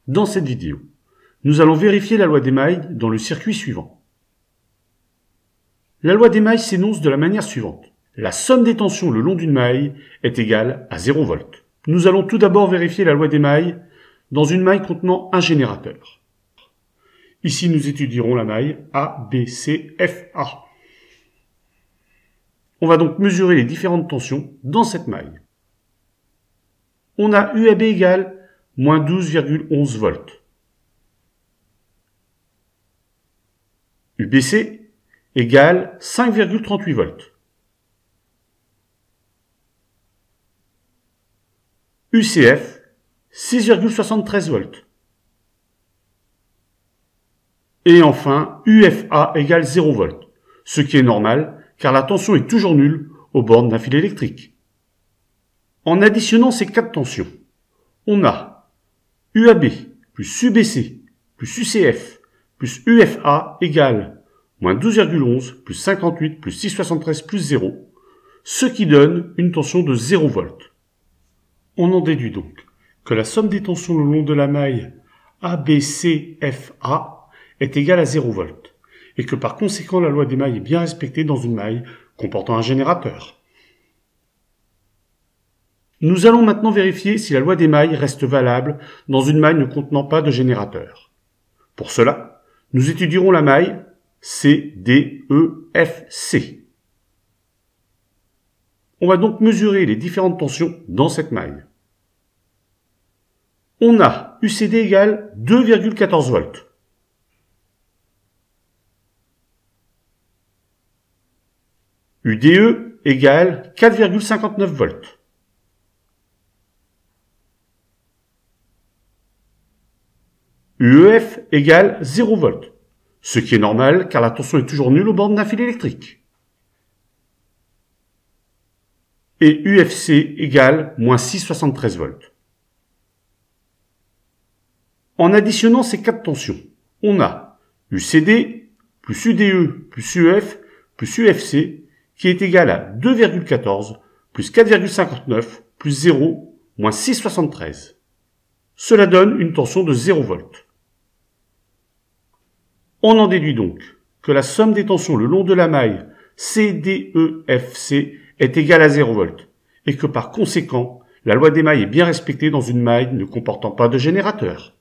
Dans cette vidéo, nous allons vérifier la loi des mailles dans le circuit suivant. La loi des mailles s'énonce de la manière suivante. La somme des tensions le long d'une maille est égale à 0 volts. Nous allons tout d'abord vérifier la loi des mailles dans une maille contenant un générateur. Ici, nous étudierons la maille A, B, C, F, A. On va donc mesurer les différentes tensions dans cette maille. On a UAB égale moins 12,11 volts. UBC égale 5,38 volts. UCF 6,73 volts. Et enfin, UFA égale 0 volts, ce qui est normal car la tension est toujours nulle aux bornes d'un fil électrique. En additionnant ces quatre tensions, on a UAB plus UBC plus UCF plus UFA égale moins 12,11 plus 58 plus 6,73 plus 0, ce qui donne une tension de 0 volts. On en déduit donc que la somme des tensions le long de la maille ABCFA est égale à 0 volts, et que par conséquent la loi des mailles est bien respectée dans une maille comportant un générateur. Nous allons maintenant vérifier si la loi des mailles reste valable dans une maille ne contenant pas de générateur. Pour cela, nous étudierons la maille CDEFC. On va donc mesurer les différentes tensions dans cette maille. On a UCD égale 2,14 volts. UDE égale 4,59 volts. UEF égale 0 volts, ce qui est normal car la tension est toujours nulle aux bornes d'un fil électrique. Et UFC égale moins 6,73 volts. En additionnant ces quatre tensions, on a UCD plus UDE plus UEF plus UFC qui est égal à 2,14 plus 4,59 plus 0 moins 6,73. Cela donne une tension de 0 volts. On en déduit donc que la somme des tensions le long de la maille CDEFC est égale à 0 volts et que par conséquent, la loi des mailles est bien respectée dans une maille ne comportant pas de générateur.